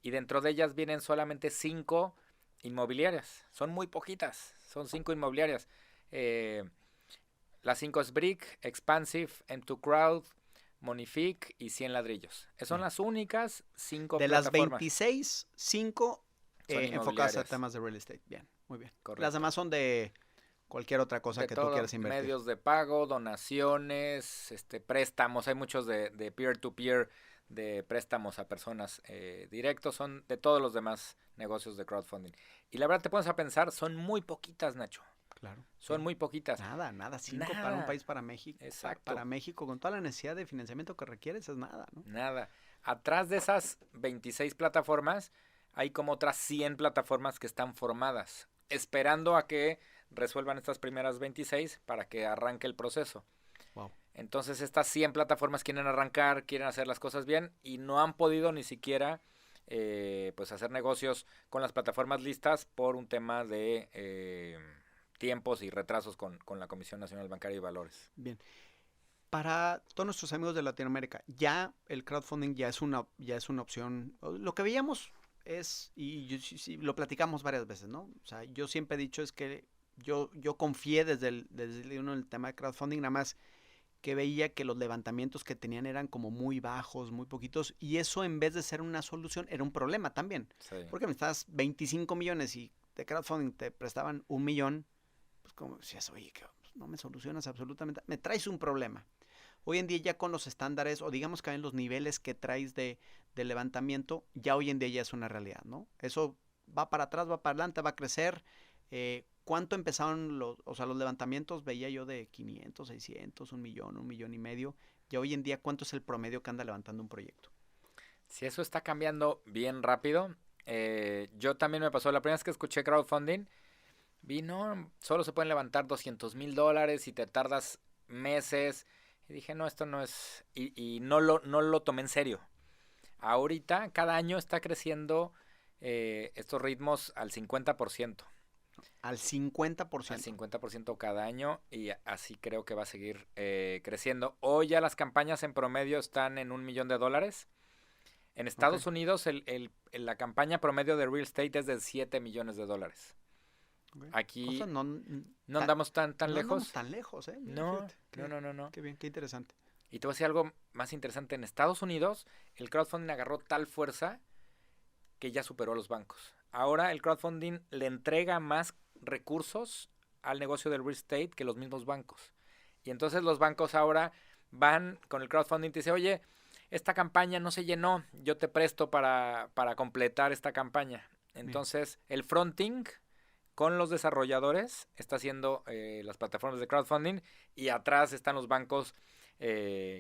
y dentro de ellas vienen solamente 5 inmobiliarias. Son muy poquitas, son 5 inmobiliarias. Las 5 es Brick, Expansive, M2Crowd, Monific y 100 ladrillos. Son las únicas 5 de plataformas. De las 26, 5 enfocadas a temas de real estate. Bien, muy bien. Correcto. Las demás son de cualquier otra cosa de que todo, tú quieras invertir. Medios de pago, donaciones, préstamos. Hay muchos de peer-to-peer, de préstamos a personas directos. Son de todos los demás negocios de crowdfunding. Y la verdad te pones a pensar, son muy poquitas, Nacho. Claro. Son muy poquitas. Nada. 5 para un país, para México. Exacto. Para México, con toda la necesidad de financiamiento que requieres, es nada, ¿no? Nada. Atrás de esas 26 plataformas, hay como otras 100 plataformas que están formadas, esperando a que resuelvan estas primeras 26 para que arranque el proceso. Wow. Entonces estas 100 plataformas quieren arrancar, quieren hacer las cosas bien y no han podido ni siquiera pues hacer negocios con las plataformas listas por un tema de tiempos y retrasos con la Comisión Nacional Bancaria y Valores. Bien. Para todos nuestros amigos de Latinoamérica, ya el crowdfunding ya es una opción. Lo que veíamos es, y lo platicamos varias veces, ¿no? O sea, yo siempre he dicho es que yo confié desde el tema de crowdfunding, nada más que veía que los levantamientos que tenían eran como muy bajos, muy poquitos, y eso en vez de ser una solución, era un problema también. Sí. Porque me estás 25 millones y de crowdfunding te prestaban 1 millón, pues como decías, oye, que no me solucionas absolutamente, me traes un problema. Hoy en día ya con los estándares, o digamos que en los niveles que traes de levantamiento, ya hoy en día ya es una realidad, ¿no? Eso va para atrás, va para adelante, va a crecer. ¿Cuánto empezaron los levantamientos? Veía yo de 500, 600, 1 millón, 1 millón y medio. Ya hoy en día, ¿cuánto es el promedio que anda levantando un proyecto? Si eso está cambiando bien rápido. Yo también me pasó, la primera vez que escuché crowdfunding, no, solo se pueden levantar $200 y te tardas meses. Y dije, no, esto no es... Y no lo tomé en serio. Ahorita, cada año está creciendo estos ritmos al 50%. Al 50%. Al 50% cada año y así creo que va a seguir creciendo. Hoy ya las campañas en promedio están en $1 millón. En Estados Unidos la campaña promedio de real estate es de $7 millones. Okay. Aquí no andamos tan lejos. No andamos tan lejos, ¿eh? No. Qué bien, qué interesante. Y te voy a decir algo más interesante. En Estados Unidos, el crowdfunding agarró tal fuerza que ya superó a los bancos. Ahora el crowdfunding le entrega más recursos al negocio del real estate que los mismos bancos. Y entonces los bancos ahora van con el crowdfunding y te dicen, oye, esta campaña no se llenó, yo te presto para completar esta campaña. Entonces el fronting con los desarrolladores está haciendo las plataformas de crowdfunding y atrás están los bancos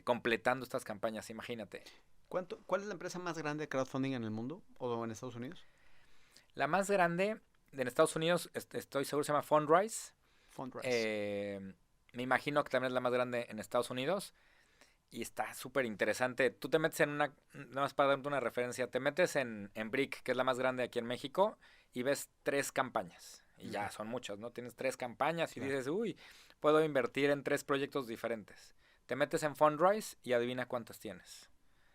completando estas campañas, imagínate. ¿Cuál es la empresa más grande de crowdfunding en el mundo o en Estados Unidos? La más grande en Estados Unidos, estoy seguro, se llama Fundrise. Fundrise. Me imagino que también es la más grande en Estados Unidos. Y está súper interesante. Tú te metes nada más para darte una referencia, te metes en Brick, que es la más grande aquí en México, y ves 3 campañas. Y ya son muchas, ¿no? Tienes 3 campañas y dices, uy, puedo invertir en 3 proyectos diferentes. Te metes en Fundrise y adivina cuántas tienes.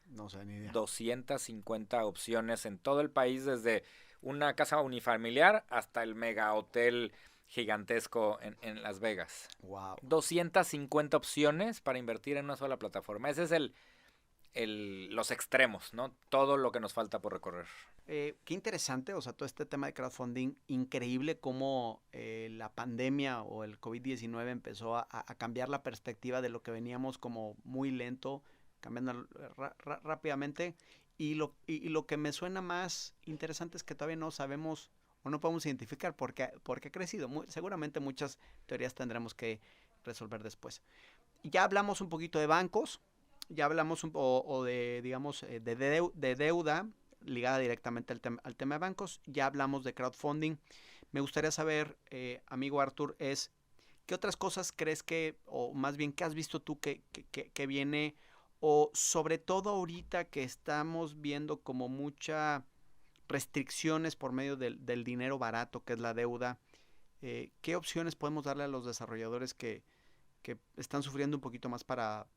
No sé, ni idea. 250 opciones en todo el país, desde una casa unifamiliar hasta el mega hotel gigantesco en Las Vegas. Wow. 250 opciones para invertir en una sola plataforma. Ese es los extremos, ¿no? Todo lo que nos falta por recorrer. Qué interesante, o sea, todo este tema de crowdfunding, increíble cómo la pandemia o el COVID-19 empezó a cambiar la perspectiva de lo que veníamos como muy lento, cambiando rápidamente. Y lo que me suena más interesante es que todavía no sabemos o no podemos identificar por qué ha crecido. Seguramente muchas teorías tendremos que resolver después. Ya hablamos un poquito de bancos, ya hablamos digamos, de deuda ligada directamente al tema de bancos, ya hablamos de crowdfunding. Me gustaría saber, amigo Artur, ¿qué otras cosas crees o más bien, qué has visto tú que viene, o sobre todo ahorita que estamos viendo como mucha restricciones por medio del dinero barato que es la deuda? ¿Qué opciones podemos darle a los desarrolladores que están sufriendo un poquito más para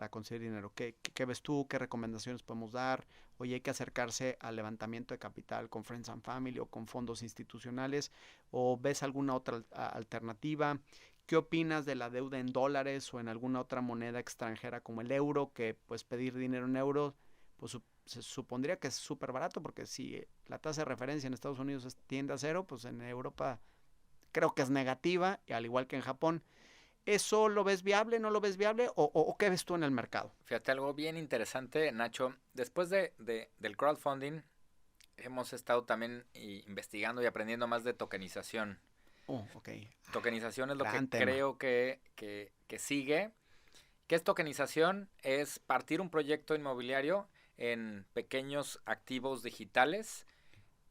conseguir dinero? ¿Qué ves tú? ¿Qué recomendaciones podemos dar? Oye, hay que acercarse al levantamiento de capital con Friends and Family o con fondos institucionales, ¿o ves alguna otra alternativa? ¿Qué opinas de la deuda en dólares o en alguna otra moneda extranjera como el euro, que pues pedir dinero en euros pues se supondría que es súper barato, porque si la tasa de referencia en Estados Unidos tiende a 0, pues en Europa creo que es negativa, y al igual que en Japón. ¿Eso lo ves viable, no lo ves viable, o qué ves tú en el mercado? Fíjate, algo bien interesante, Nacho. Después del crowdfunding, hemos estado también investigando y aprendiendo más de tokenización. Oh, ok. Tokenización es lo que Gran tema. creo que sigue. ¿Qué es tokenización? Es partir un proyecto inmobiliario en pequeños activos digitales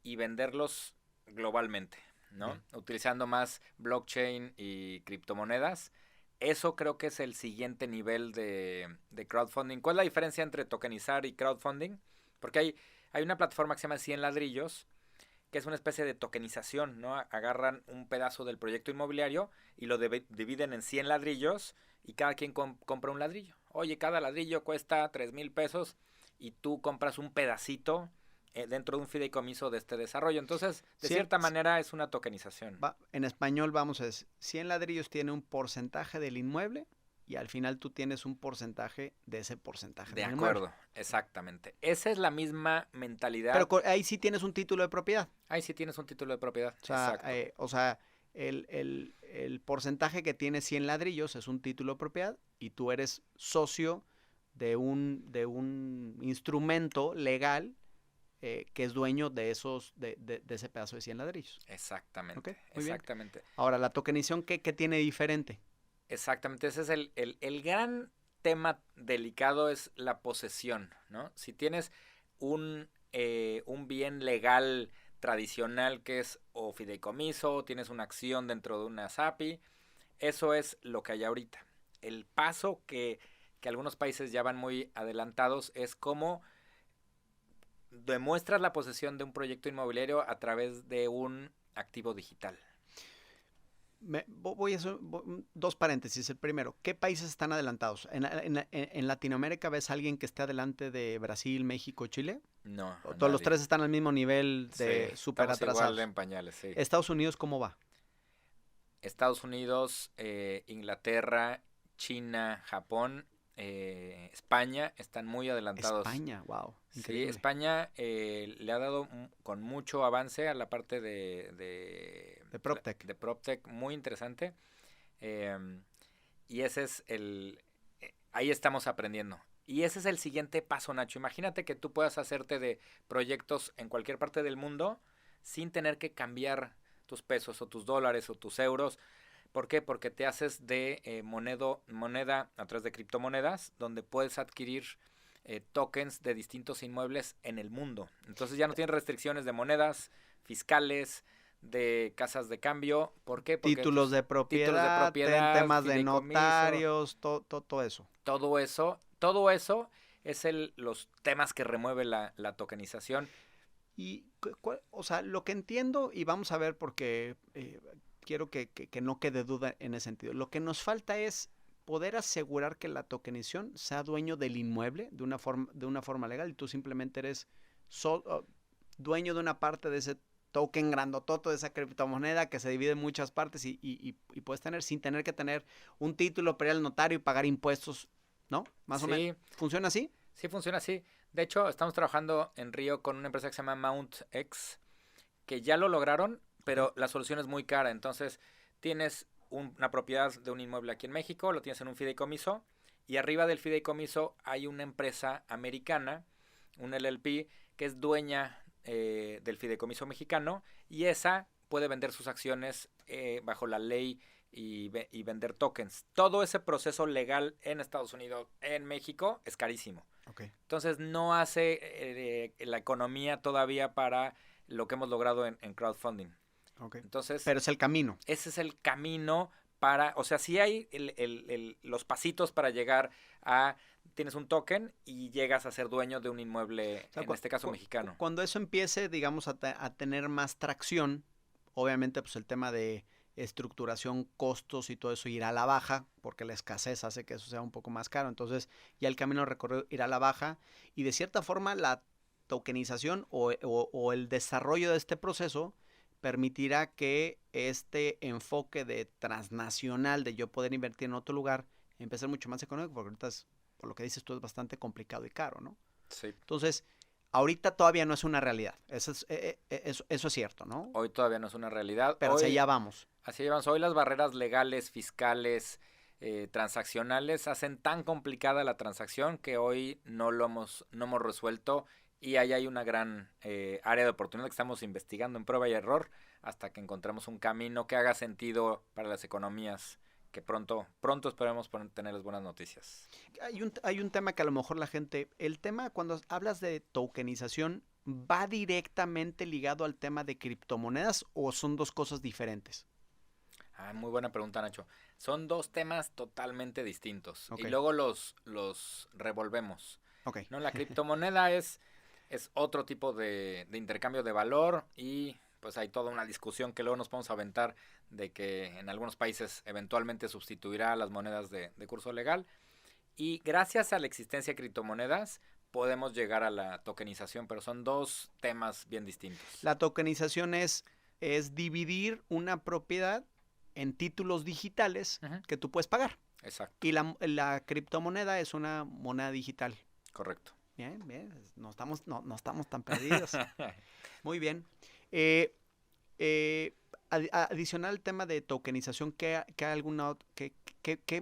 y venderlos globalmente, ¿no? Utilizando más blockchain y criptomonedas. Eso creo que es el siguiente nivel de crowdfunding. ¿Cuál es la diferencia entre tokenizar y crowdfunding? Porque hay una plataforma que se llama 100 ladrillos, que es una especie de tokenización, ¿no? Agarran un pedazo del proyecto inmobiliario y lo dividen en 100 ladrillos y cada quien compra un ladrillo. Oye, cada ladrillo cuesta 3,000 pesos y tú compras un pedacito dentro de un fideicomiso de este desarrollo. Entonces, de cierta manera es una tokenización. En español vamos a decir, 100 ladrillos tiene un porcentaje del inmueble y al final tú tienes un porcentaje de ese porcentaje del inmueble. De acuerdo, exactamente. Esa es la misma mentalidad. Pero ahí sí tienes un título de propiedad. Ahí sí tienes un título de propiedad, o sea, el porcentaje que tiene 100 ladrillos es un título de propiedad y tú eres socio de un instrumento legal que es dueño de ese pedazo de 100 ladrillos. Exactamente. Okay, exactamente. Bien. Ahora, la tokenización, ¿qué tiene diferente? Exactamente, ese es el gran tema delicado, es la posesión, ¿no? Si tienes un bien legal tradicional que es o fideicomiso, tienes una acción dentro de una SAPI, eso es lo que hay ahorita. El paso que algunos países ya van muy adelantados es cómo demuestras la posesión de un proyecto inmobiliario a través de un activo digital. Voy a hacer 2 paréntesis. El primero, ¿qué países están adelantados? ¿En Latinoamérica ves a alguien que esté adelante de Brasil, México, Chile? No. Todos los 3 están al mismo nivel de súper atrasados. Igual en pañales, sí. ¿Estados Unidos cómo va? Estados Unidos, Inglaterra, China, Japón, España están muy adelantados. España, wow. Increíble. Sí, España le ha dado con mucho avance a la parte de PropTech. De PropTech, muy interesante. Y ese es ahí estamos aprendiendo. Y ese es el siguiente paso, Nacho. Imagínate que tú puedas hacerte de proyectos en cualquier parte del mundo sin tener que cambiar tus pesos o tus dólares o tus euros. ¿Por qué? Porque te haces de moneda a través de criptomonedas, donde puedes adquirir tokens de distintos inmuebles en el mundo. Entonces ya no tienen restricciones de monedas, fiscales, de casas de cambio. ¿Por qué? Porque títulos de propiedad, temas de notarios, todo eso. Todo eso es los temas que remueve la tokenización. Y, o sea, lo que entiendo, y vamos a ver porque quiero que no quede duda en ese sentido, lo que nos falta es poder asegurar que la tokenización sea dueño del inmueble de una forma legal y tú simplemente eres dueño de una parte de ese token grandototo, de esa criptomoneda que se divide en muchas partes y puedes tener sin tener que tener un título para ir al notario y pagar impuestos, ¿no? Más o menos. ¿Funciona así? Sí, funciona así. De hecho, estamos trabajando en Río con una empresa que se llama MountX, que ya lo lograron, pero la solución es muy cara. Entonces, tienes una propiedad de un inmueble aquí en México, lo tienes en un fideicomiso, y arriba del fideicomiso hay una empresa americana, un LLP, que es dueña del fideicomiso mexicano, y esa puede vender sus acciones bajo la ley y vender tokens. Todo ese proceso legal en Estados Unidos, en México, es carísimo. Okay. Entonces no hace la economía todavía para lo que hemos logrado en crowdfunding. Okay. Entonces, pero es el camino. Ese es el camino para, o sea, sí hay los pasitos para llegar a, tienes un token y llegas a ser dueño de un inmueble, o sea, en este caso mexicano. Cuando eso empiece, digamos, a tener más tracción, obviamente pues el tema de estructuración, costos y todo eso irá a la baja, porque la escasez hace que eso sea un poco más caro. Entonces ya el camino recorrido irá a la baja y de cierta forma la tokenización o el desarrollo de este proceso permitirá que este enfoque de transnacional, de yo poder invertir en otro lugar, empiece a ser mucho más económico, porque ahorita por lo que dices tú, es bastante complicado y caro, ¿no? Sí. Entonces, ahorita todavía no es una realidad. Eso es cierto, ¿no? Hoy todavía no es una realidad. Pero hacia allá vamos. Hacia allá vamos. Hoy las barreras legales, fiscales, transaccionales hacen tan complicada la transacción que hoy no hemos resuelto. Y ahí hay una gran área de oportunidad que estamos investigando en prueba y error hasta que encontremos un camino que haga sentido para las economías, que pronto esperemos tenerles buenas noticias. Hay un tema que a lo mejor el tema cuando hablas de tokenización, ¿va directamente ligado al tema de criptomonedas o son dos cosas diferentes? Muy buena pregunta, Nacho. Son dos temas totalmente distintos. Okay. Y luego los revolvemos. Okay. ¿No? La criptomoneda es otro tipo de intercambio de valor y pues hay toda una discusión que luego nos podemos aventar de que en algunos países eventualmente sustituirá a las monedas de curso legal. Y gracias a la existencia de criptomonedas podemos llegar a la tokenización, pero son dos temas bien distintos. La tokenización es dividir una propiedad en títulos digitales que tú puedes pagar. Exacto. Y la criptomoneda es una moneda digital. Correcto. Bien, no estamos tan perdidos. Muy bien. Adicional al tema de tokenización, ¿qué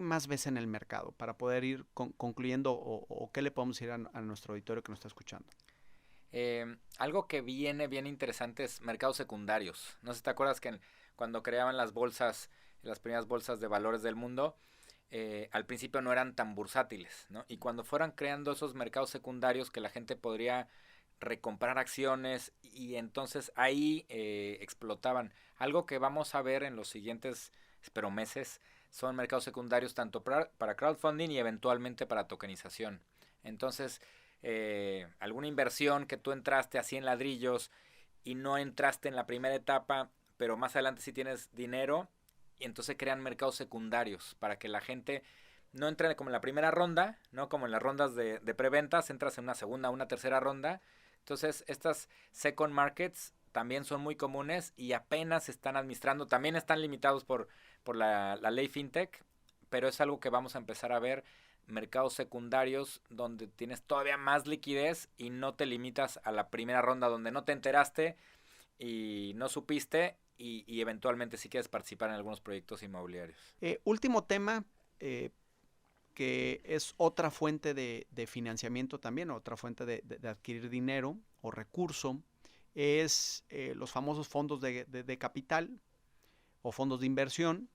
más ves en el mercado para poder ir concluyendo o qué le podemos decir a nuestro auditorio que nos está escuchando? Algo que viene bien interesante es mercados secundarios. No sé si te acuerdas que cuando creaban las primeras bolsas de valores del mundo, al principio no eran tan bursátiles, ¿no? Y cuando fueran creando esos mercados secundarios que la gente podría recomprar acciones y entonces ahí explotaban. Algo que vamos a ver en los siguientes, espero, meses, son mercados secundarios tanto para crowdfunding y eventualmente para tokenización. Entonces, alguna inversión que tú entraste así en ladrillos y no entraste en la primera etapa, pero más adelante sí tienes dinero, y entonces crean mercados secundarios para que la gente no entre como en la primera ronda, no como en las rondas de preventas, entras en una segunda, una tercera ronda. Entonces estas second markets también son muy comunes y apenas se están administrando, también están limitados por la ley fintech, pero es algo que vamos a empezar a ver, mercados secundarios donde tienes todavía más liquidez y no te limitas a la primera ronda donde no te enteraste y no supiste y eventualmente si quieres participar en algunos proyectos inmobiliarios. Último tema, que es otra fuente de financiamiento también, otra fuente de adquirir dinero o recurso, es los famosos fondos de capital o fondos de inversión,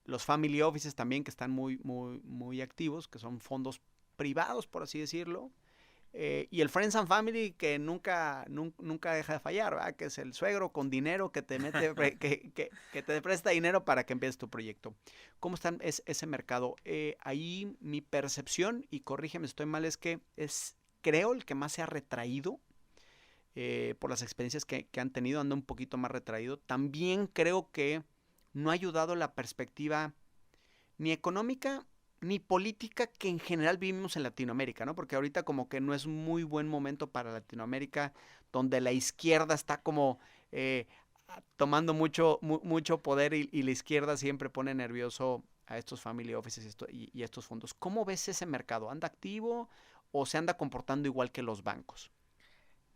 los family offices también que están muy activos, que son fondos privados, por así decirlo. Y el Friends and Family que nunca deja de fallar, ¿verdad? Que es el suegro con dinero que te mete, que te presta dinero para que empieces tu proyecto. ¿Cómo está ese mercado? Ahí mi percepción, y corrígeme si estoy mal, es que creo el que más se ha retraído por las experiencias que han tenido, anda un poquito más retraído. También creo que no ha ayudado la perspectiva ni económica ni política que en general vivimos en Latinoamérica, ¿no? Porque ahorita como que no es muy buen momento para Latinoamérica, donde la izquierda está como tomando mucho poder y la izquierda siempre pone nervioso a estos family offices y estos fondos. ¿Cómo ves ese mercado? ¿Anda activo o se anda comportando igual que los bancos?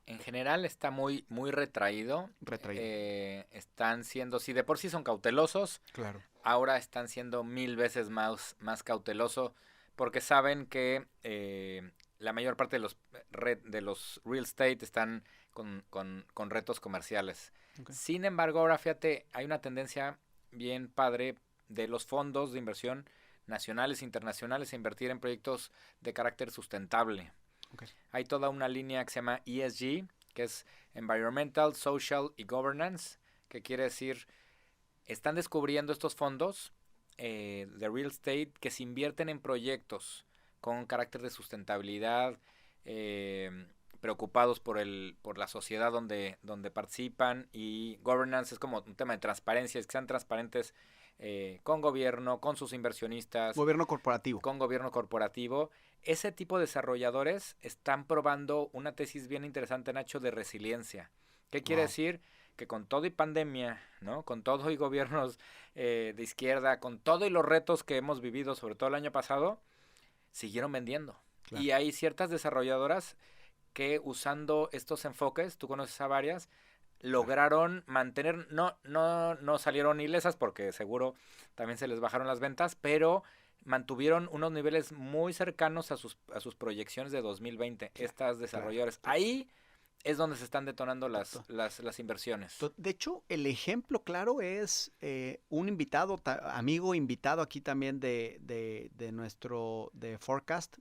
En general está muy, muy retraído. Están siendo, si de por sí son cautelosos, claro, ahora están siendo 1000 veces más cautelosos porque saben que la mayor parte de los real estate están con retos comerciales. Okay. Sin embargo, ahora fíjate, hay una tendencia bien padre de los fondos de inversión nacionales e internacionales a invertir en proyectos de carácter sustentable. Okay. Hay toda una línea que se llama ESG, que es Environmental, Social y Governance, que quiere decir, están descubriendo estos fondos de real estate que se invierten en proyectos con carácter de sustentabilidad, preocupados por la sociedad donde participan, y governance es como un tema de transparencia, es que sean transparentes con gobierno, con sus inversionistas. Gobierno corporativo. Con gobierno corporativo. Ese tipo de desarrolladores están probando una tesis bien interesante, Nacho, de resiliencia. ¿Qué quiere decir? Que con todo y pandemia, ¿no? Con todo y gobiernos de izquierda, con todo y los retos que hemos vivido, sobre todo el año pasado, siguieron vendiendo. Claro. Y hay ciertas desarrolladoras que usando estos enfoques, tú conoces a varias, lograron mantener, no salieron ilesas porque seguro también se les bajaron las ventas, pero mantuvieron unos niveles muy cercanos a sus proyecciones de 2020, estas desarrolladoras. Claro. Ahí es donde se están detonando las inversiones. De hecho, el ejemplo claro es un invitado, amigo invitado aquí también de nuestro Forecast,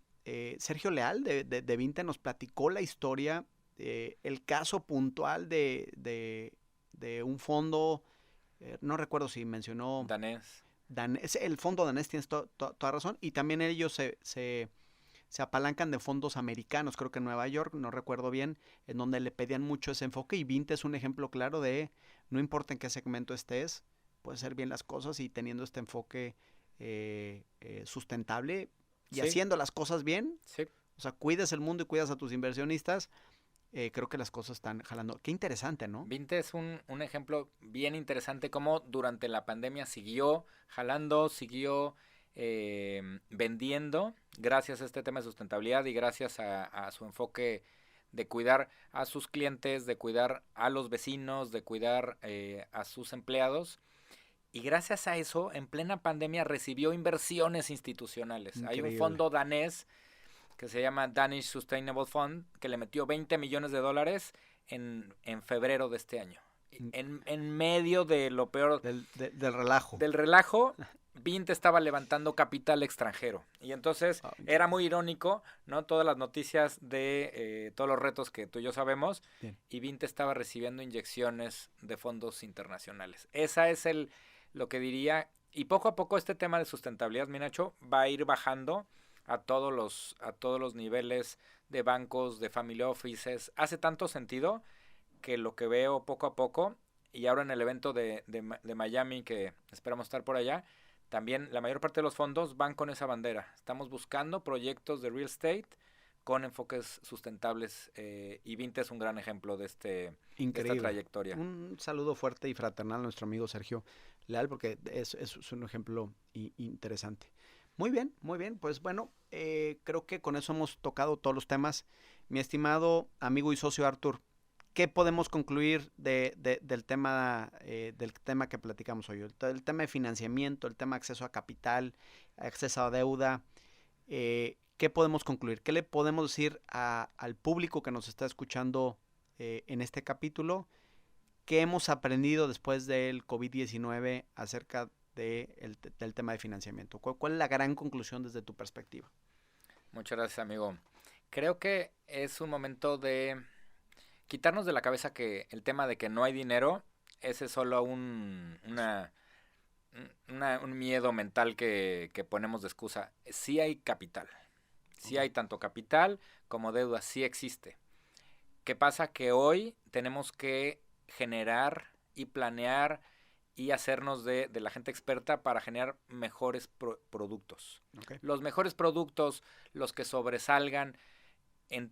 Sergio Leal de Vinte, nos platicó la historia, el caso puntual de un fondo, no recuerdo si mencionó... Danés. El fondo danés, tienes toda razón, y también ellos se apalancan de fondos americanos, creo que en Nueva York, no recuerdo bien, en donde le pedían mucho ese enfoque, y Vinte es un ejemplo claro de, no importa en qué segmento estés, puedes hacer bien las cosas y teniendo este enfoque sustentable y haciendo las cosas bien, o sea, cuidas el mundo y cuidas a tus inversionistas, creo que las cosas están jalando. Qué interesante, ¿no? Vinte es un ejemplo bien interesante cómo durante la pandemia siguió jalando, siguió vendiendo gracias a este tema de sustentabilidad y gracias a su enfoque de cuidar a sus clientes, de cuidar a los vecinos, de cuidar a sus empleados. Y gracias a eso, en plena pandemia recibió inversiones institucionales. Increíble. Hay un fondo danés que se llama Danish Sustainable Fund, que le metió $20 millones en febrero de este año. En medio de lo peor... Del relajo. Del relajo, Vinte estaba levantando capital extranjero. Y entonces era muy irónico, ¿no? Todas las noticias de todos los retos que tú y yo sabemos. Bien. Y Vinte estaba recibiendo inyecciones de fondos internacionales. Esa es lo que diría. Y poco a poco este tema de sustentabilidad, mi Nacho, va a ir bajando a todos los niveles de bancos, de family offices. Hace tanto sentido que lo que veo poco a poco, y ahora en el evento de Miami, que esperamos estar por allá, también la mayor parte de los fondos van con esa bandera. Estamos buscando proyectos de real estate con enfoques sustentables, y Vinte es un gran ejemplo de esta trayectoria. Un saludo fuerte y fraternal a nuestro amigo Sergio Leal, porque es un ejemplo interesante. Muy bien, pues bueno, creo que con eso hemos tocado todos los temas. Mi estimado amigo y socio Arthur, ¿qué podemos concluir del tema que platicamos hoy? El tema de financiamiento, el tema de acceso a capital, acceso a deuda, ¿qué podemos concluir? ¿Qué le podemos decir al público que nos está escuchando en este capítulo? ¿Qué hemos aprendido después del COVID-19 acerca del tema de financiamiento? ¿Cuál es la gran conclusión desde tu perspectiva? Muchas gracias, amigo. Creo que es un momento de quitarnos de la cabeza que el tema de que no hay dinero, ese es solo un miedo mental que ponemos de excusa. Sí hay capital. Sí hay tanto capital como deuda, sí existe. ¿Qué pasa? Que hoy tenemos que generar y planear y hacernos de la gente experta para generar mejores productos. Okay. Los mejores productos, los que sobresalgan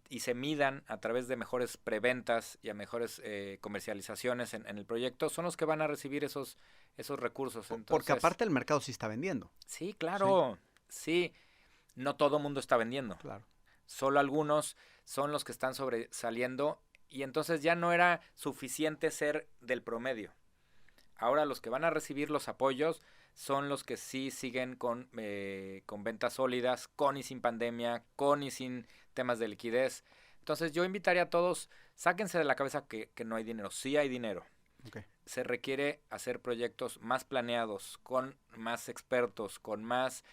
y se midan a través de mejores preventas y a mejores comercializaciones en el proyecto, son los que van a recibir esos recursos. Entonces, porque aparte el mercado sí está vendiendo. Sí, claro. Sí. No todo mundo está vendiendo. Claro. Solo algunos son los que están sobresaliendo y entonces ya no era suficiente ser del promedio. Ahora los que van a recibir los apoyos son los que sí siguen con ventas sólidas, con y sin pandemia, con y sin temas de liquidez. Entonces yo invitaría a todos, sáquense de la cabeza que no hay dinero. Sí hay dinero. Okay. Se requiere hacer proyectos más planeados, con más expertos, con más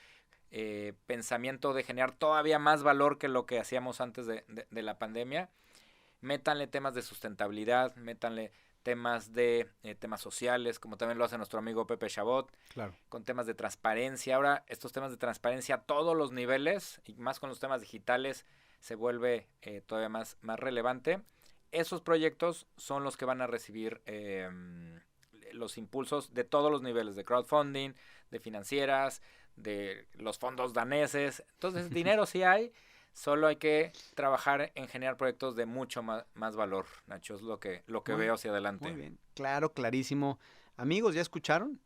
pensamiento de generar todavía más valor que lo que hacíamos antes de la pandemia. Métanle temas de sustentabilidad, métanle temas de temas sociales, como también lo hace nuestro amigo Pepe Chabot, claro, con temas de transparencia. Ahora estos temas de transparencia a todos los niveles y más con los temas digitales se vuelve todavía más relevante. Esos proyectos son los que van a recibir los impulsos de todos los niveles, de crowdfunding, de financieras, de los fondos daneses. Entonces dinero sí hay, solo hay que trabajar en generar proyectos de mucho más valor, Nacho, es lo que veo hacia adelante. Muy bien, claro, clarísimo. Amigos, ¿ya escucharon?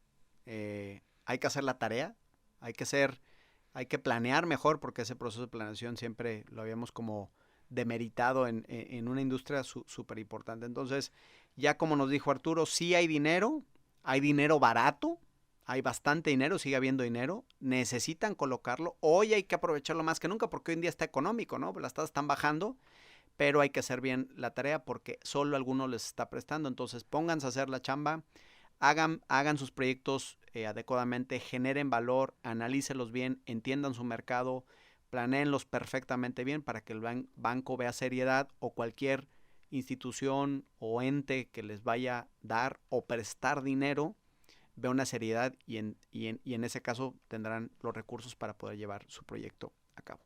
Hay que hacer la tarea, hay que planear mejor, porque ese proceso de planeación siempre lo habíamos como demeritado en una industria súper importante. Entonces, ya como nos dijo Arturo, sí hay dinero barato, hay bastante dinero, sigue habiendo dinero, necesitan colocarlo. Hoy hay que aprovecharlo más que nunca porque hoy en día está económico, ¿no? Las tasas están bajando, pero hay que hacer bien la tarea porque solo algunos les está prestando. Entonces pónganse a hacer la chamba, hagan sus proyectos adecuadamente, generen valor, analícenlos bien, entiendan su mercado, planéenlos perfectamente bien para que el banco vea seriedad o cualquier institución o ente que les vaya a dar o prestar dinero vea una seriedad y en ese caso tendrán los recursos para poder llevar su proyecto a cabo.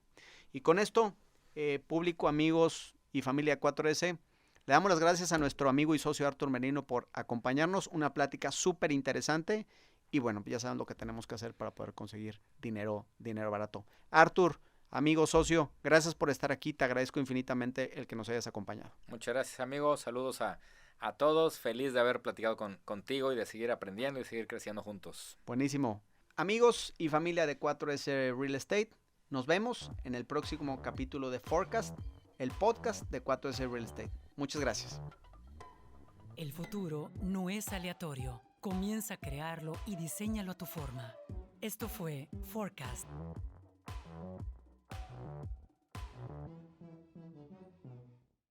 Y con esto, público, amigos y familia 4S, le damos las gracias a nuestro amigo y socio Artur Merino por acompañarnos, una plática súper interesante y bueno, ya saben lo que tenemos que hacer para poder conseguir dinero barato. Artur, amigo, socio, gracias por estar aquí, te agradezco infinitamente el que nos hayas acompañado. Muchas gracias, amigo, saludos a todos, feliz de haber platicado contigo y de seguir aprendiendo y seguir creciendo juntos. Buenísimo. Amigos y familia de 4S Real Estate, nos vemos en el próximo capítulo de Forecast, el podcast de 4S Real Estate. Muchas gracias. El futuro no es aleatorio. Comienza a crearlo y diséñalo a tu forma. Esto fue Forecast.